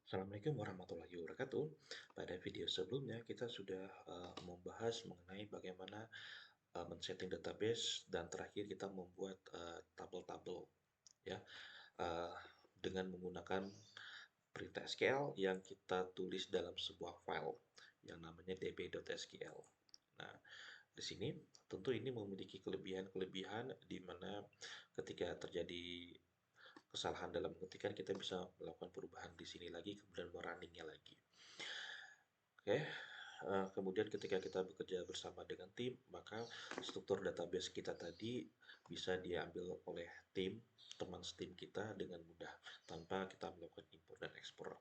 Assalamualaikum warahmatullahi wabarakatuh. Pada video sebelumnya kita sudah membahas mengenai bagaimana men-setting database dan terakhir kita membuat tabel-tabel ya uh, dengan menggunakan perintah SQL yang kita tulis dalam sebuah file yang namanya db.sql. Nah, di sini tentu ini memiliki kelebihan-kelebihan di mana ketika terjadi kesalahan dalam ketikan kita bisa melakukan perubahan di sini lagi kemudian merunningnya lagi. Oke, kemudian ketika kita bekerja bersama dengan tim, maka struktur database kita tadi bisa diambil oleh tim, teman setim kita dengan mudah tanpa kita melakukan import dan ekspor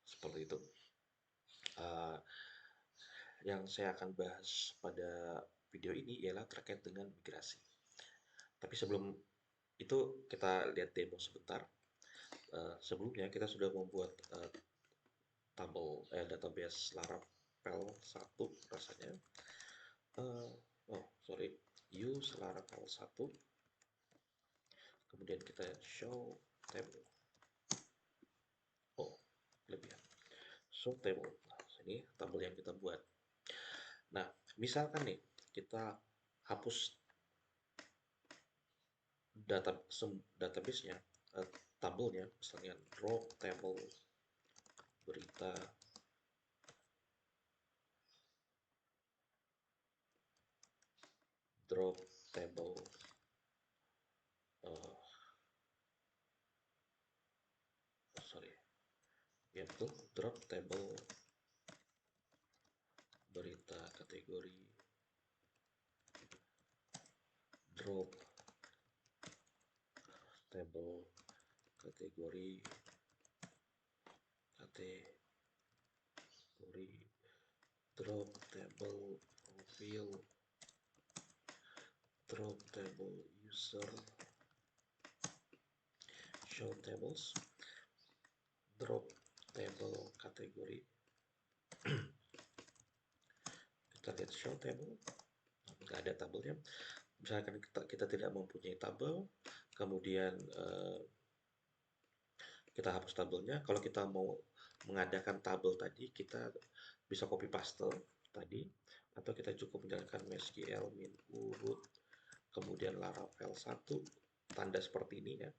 seperti itu. Uh, yang saya akan bahas pada video ini ialah terkait dengan migrasi. Tapi sebelum itu kita lihat demo sebentar. Sebelumnya kita sudah membuat database Laravel 1 rasanya. Sorry, use Laravel 1, kemudian kita show table. Oh, kelebihan. Show table. Nah, ini tabel yang kita buat. Nah, misalkan nih kita hapus database-nya, tabelnya, misalnya drop table berita, drop table uh, sorry, ya betul, drop table berita kategori, drop table kategori drop table profile, drop table user, show tables, drop table kategori. Kita lihat show table, nggak ada tabelnya. Misalkan kita tidak mempunyai tabel, kemudian kita hapus tabelnya. Kalau kita mau mengadakan tabel tadi, kita bisa copy paste tadi, atau kita cukup menjalankan MySQL min urut, kemudian Laravel 1, tanda seperti ini ya,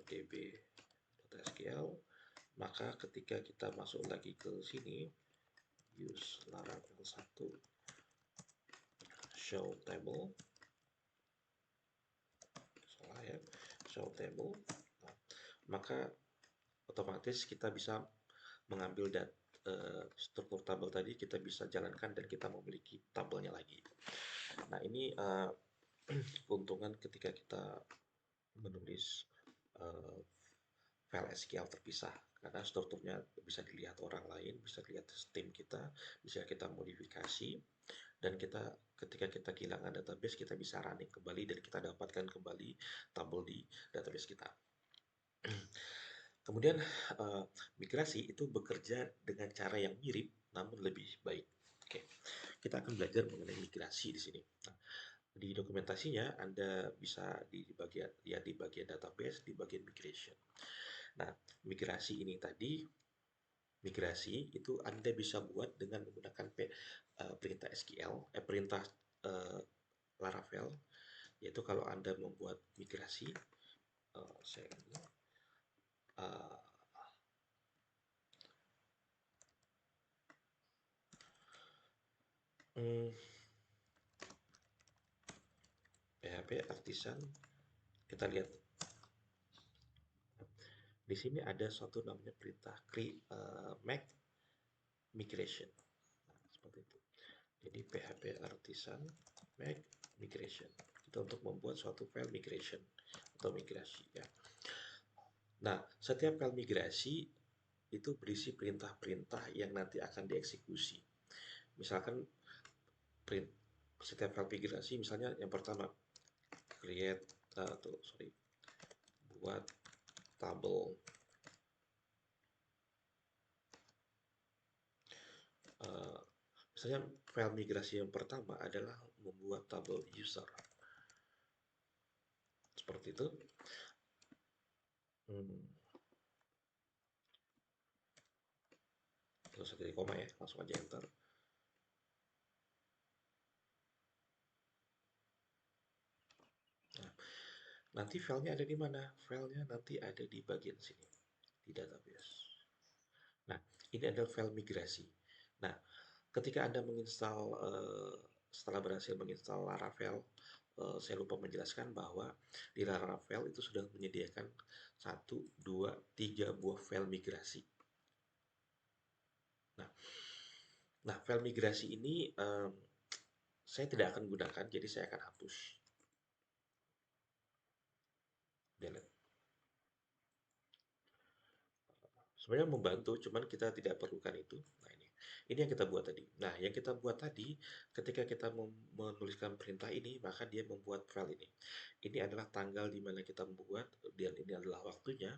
db.sql. Maka ketika kita masuk lagi ke sini, use Laravel 1, show table, salah ya, show table, nah, maka otomatis kita bisa mengambil struktur tabel tadi, kita bisa jalankan dan kita memiliki tabelnya lagi. Nah, ini keuntungan ketika kita menulis file SQL terpisah, karena strukturnya bisa dilihat orang lain, bisa dilihat tim kita, bisa kita modifikasi, dan ketika kita kehilangan database, kita bisa running kembali dan kita dapatkan kembali tabel di database kita. Kemudian migrasi itu bekerja dengan cara yang mirip namun lebih baik. Oke, kita akan belajar mengenai migrasi di sini. Nah, di dokumentasinya Anda bisa di bagian database, di bagian migration. Nah, migrasi itu Anda bisa buat dengan menggunakan perintah SQL, perintah Laravel, yaitu kalau Anda membuat migrasi, saya uh, PHP Artisan, kita lihat di sini ada suatu namanya perintah make migration. Nah, seperti itu. Jadi PHP Artisan make migration. Kita untuk membuat suatu file migration atau migrasi ya. Nah, setiap file migrasi itu berisi perintah-perintah yang nanti akan dieksekusi. Misalkan setiap file migrasi, misalnya yang pertama create buat tabel, misalnya file migrasi yang pertama adalah membuat tabel user seperti itu. Nggak usah titik koma ya, langsung aja enter. Nah, nanti filenya ada di mana? Filenya nanti ada di bagian sini, di database. Nah, ini adalah file migrasi. Nah, ketika Anda menginstal, setelah berhasil menginstal Laravel, saya lupa menjelaskan bahwa di Laravel itu sudah menyediakan 1, 2, 3 buah file migrasi. Nah, file migrasi ini saya tidak akan gunakan, jadi saya akan hapus. Delete. Sebenarnya membantu, cuman kita tidak perlukan itu. Nah, ini yang kita buat tadi. Nah, yang kita buat tadi, ketika kita menuliskan perintah ini, maka dia membuat file ini. Ini adalah tanggal di mana kita membuat, dan ini adalah waktunya.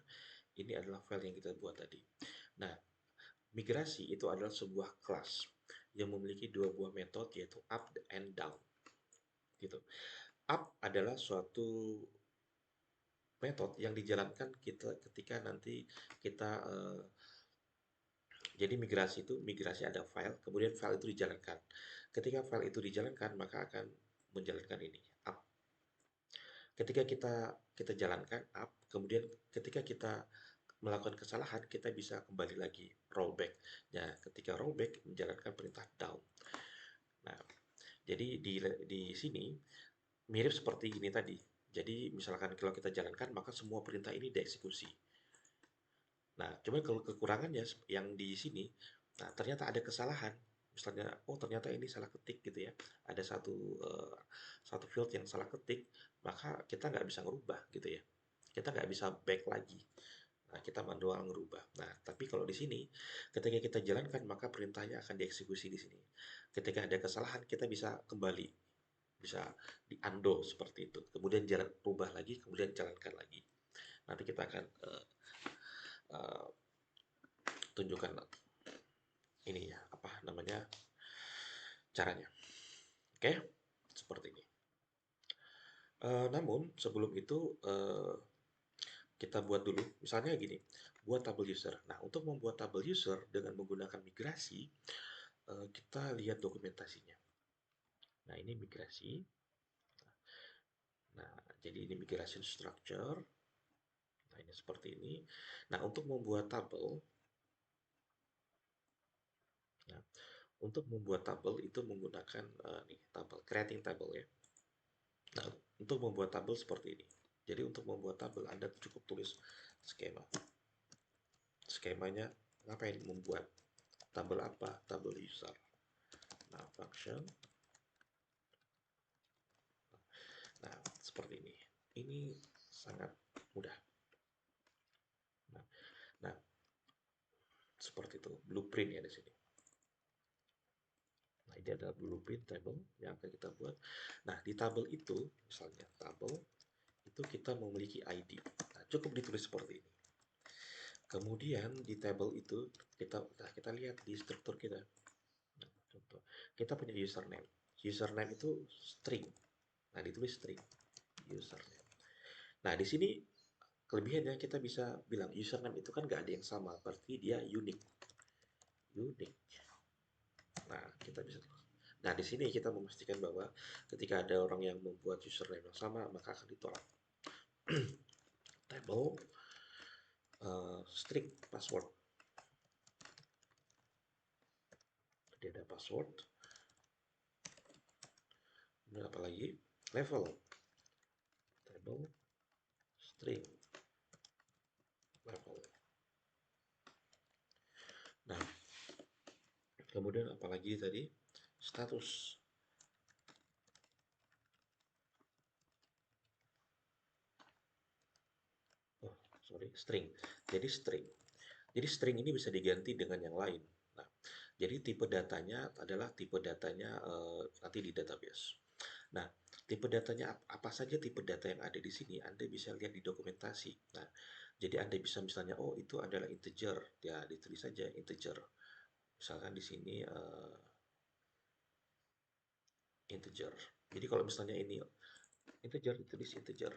Ini adalah file yang kita buat tadi. Nah, migrasi itu adalah sebuah kelas yang memiliki dua buah metode, yaitu up and down. Gitu. Up adalah suatu metode yang dijalankan kita ketika nanti kita jadi migrasi itu, migrasi ada file, kemudian file itu dijalankan. Ketika file itu dijalankan, maka akan menjalankan ini, up. Ketika kita jalankan up, kemudian ketika kita melakukan kesalahan, kita bisa kembali lagi rollback. Nah, ketika rollback menjalankan perintah down. Nah, jadi di sini mirip seperti ini tadi. Jadi misalkan kalau kita jalankan, maka semua perintah ini dieksekusi. Nah, cuma kalau kekurangannya yang di sini, nah ternyata ada kesalahan. Misalnya, oh ternyata ini salah ketik gitu ya. Ada satu field yang salah ketik, maka kita nggak bisa ngerubah gitu ya. Kita nggak bisa back lagi. Nah, kita manual ngerubah. Nah, tapi kalau di sini, ketika kita jalankan, maka perintahnya akan dieksekusi di sini. Ketika ada kesalahan, kita bisa kembali, bisa di undo seperti itu. Kemudian jalan rubah lagi, kemudian jalankan lagi. Nanti kita akan uh, tunjukkan ini ya, apa namanya, caranya. Oke, seperti ini. Namun sebelum itu kita buat dulu, misalnya gini, buat tabel user. Nah, untuk membuat tabel user dengan menggunakan migrasi, kita lihat dokumentasinya. Nah, ini migrasi. Nah, jadi ini migration structure. Nah, ini seperti ini. Nah, untuk membuat tabel, nah, untuk membuat tabel itu menggunakan nih, tabel, creating table ya. Nah, untuk membuat tabel seperti ini. Jadi untuk membuat tabel Anda cukup tulis skema. Skemanya ngapain membuat tabel apa? Tabel user. Nah, function. Nah, seperti ini. Ini sangat mudah. Nah, nah seperti itu. Blueprint ya di sini. Nah, ini adalah blueprint table yang akan kita buat. Nah, di tabel itu, misalnya tabel, itu kita memiliki ID. Nah, cukup ditulis seperti ini. Kemudian di table itu, kita lihat di struktur kita. Nah, contoh, kita punya username. Username itu string. Nah, ditulis string. Username. Nah, di sini kelebihannya kita bisa bilang username itu kan nggak ada yang sama, berarti dia unik. Unik. Nah, kita bisa. Nah, di sini kita memastikan bahwa ketika ada orang yang membuat username yang sama, maka akan ditolak. Table string password. Jadi ada password. Kemudian apa lagi? Level. Table string level. Nah, kemudian apalagi tadi? Status. Oh, sorry, string. Jadi string. Jadi string ini bisa diganti dengan yang lain. Nah, jadi tipe datanya adalah tipe datanya nanti di database. Nah, tipe datanya apa saja tipe data yang ada di sini Anda bisa lihat di dokumentasi. Nah, jadi Anda bisa misalnya, oh itu adalah integer, ya ditulis saja integer. Misalkan di sini integer. Jadi kalau misalnya ini integer, ditulis integer.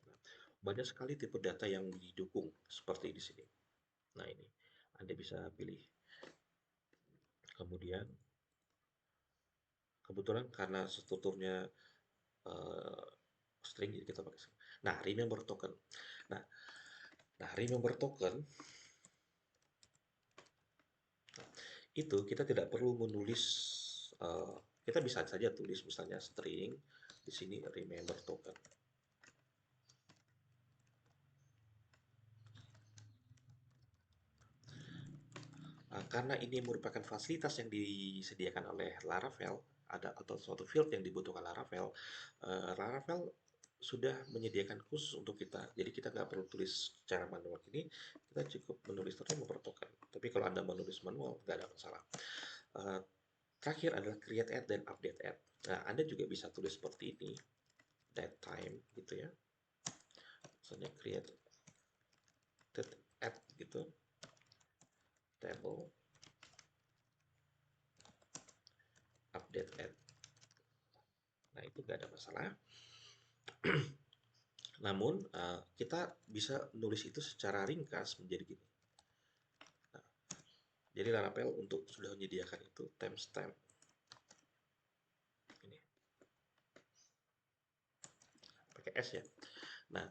Nah, banyak sekali tipe data yang didukung seperti di sini. Nah ini, Anda bisa pilih. Kemudian kebetulan karena strukturnya eh, string, jadi kita pakai string. Nah, remember token. Nah, remember token itu kita tidak perlu menulis, kita bisa saja tulis misalnya string di sini remember token. Karena ini merupakan fasilitas yang disediakan oleh Laravel, ada atau suatu field yang dibutuhkan Laravel, Laravel sudah menyediakan khusus untuk kita. Jadi kita nggak perlu tulis secara manual ini, kita cukup menulis remember token. Tapi kalau Anda menulis manual, nggak ada masalah. Uh, Terakhir adalah create add dan update add. Nah, Anda juga bisa tulis seperti ini, that time gitu ya. Misalnya create add gitu, table, update add. Nah, itu nggak ada masalah. Namun, kita bisa nulis itu secara ringkas menjadi gini. Nah, jadi Laravel untuk sudah menyediakan itu timestamp ini, pakai S ya. Nah,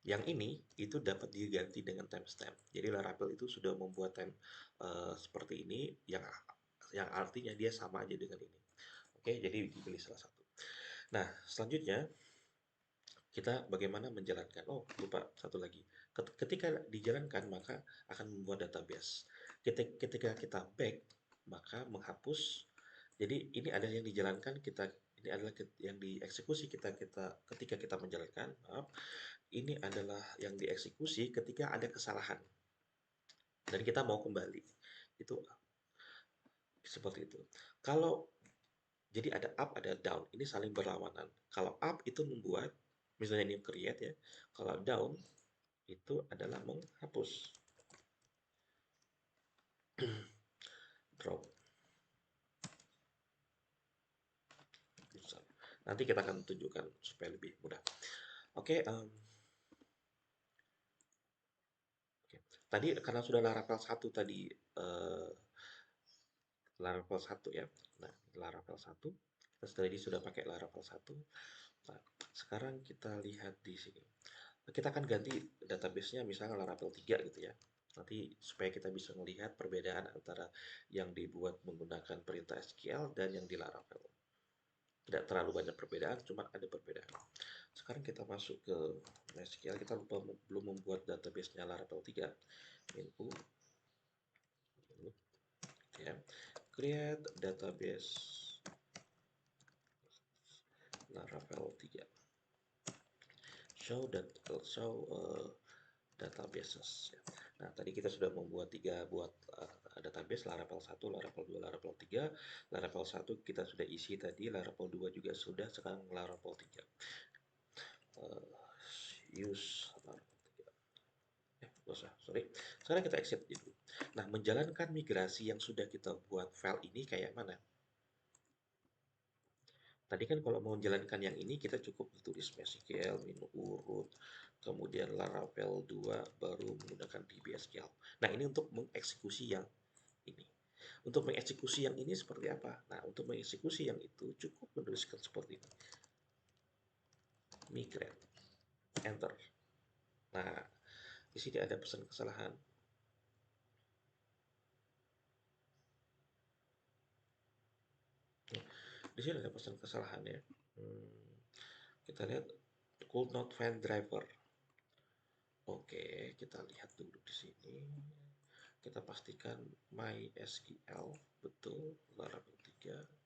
yang ini itu dapat diganti dengan timestamp. Jadi Laravel itu sudah membuat seperti ini yang artinya dia sama aja dengan ini. Oke, jadi dipilih salah satu. Nah, selanjutnya kita bagaimana menjalankan. Oh, lupa satu lagi. Ketika dijalankan maka akan membuat database. Ketika kita back maka menghapus. Jadi ini adalah yang dijalankan kita, ini adalah yang dieksekusi kita ketika kita menjalankan. Maaf, ini adalah yang dieksekusi ketika ada kesalahan dan kita mau kembali. Itu seperti itu. Kalau jadi ada up, ada down. Ini saling berlawanan. Kalau up itu membuat, misalnya ini create ya. Kalau down itu adalah menghapus. Drop. Nanti kita akan tunjukkan supaya lebih mudah. Oke, oke. Tadi karena sudah Laravel 1 tadi, Laravel 1 ya. Nah, Laravel 1, kita tadi sudah pakai Laravel 1. Nah, sekarang kita lihat di sini. Kita akan ganti database-nya misalnya Laravel 3 gitu ya. Nanti supaya kita bisa melihat perbedaan antara yang dibuat menggunakan perintah SQL dan yang di Laravel. Tidak terlalu banyak perbedaan, cuma ada perbedaan. Sekarang kita masuk ke MySQL. Kita lupa belum membuat database-nya Laravel 3. Info, ya. Create database Laravel 3. Show databases. Ya. Nah, tadi kita sudah membuat buat database Laravel 1, Laravel 2, Laravel 3. Laravel 1 kita sudah isi tadi, Laravel 2 juga sudah, sekarang Laravel 3. Use Laravel 3. Usah, sorry. Sekarang kita exit dulu. Nah, menjalankan migrasi yang sudah kita buat file ini kayak mana? Tadi kan kalau mau menjalankan yang ini kita cukup tulis MySQL, urut, kemudian Laravel 2 baru menggunakan DBSQL. Nah, ini untuk mengeksekusi yang ini. Untuk mengeksekusi yang ini seperti apa? Nah, untuk mengeksekusi yang itu cukup menuliskan seperti ini. Migrate, enter. Nah, di sini ada pesan kesalahan. Di sini ada pesan kesalahan ya. Kita lihat could not find driver. Oke, kita lihat dulu di sini. Kita pastikan MySQL betul Laravel 3.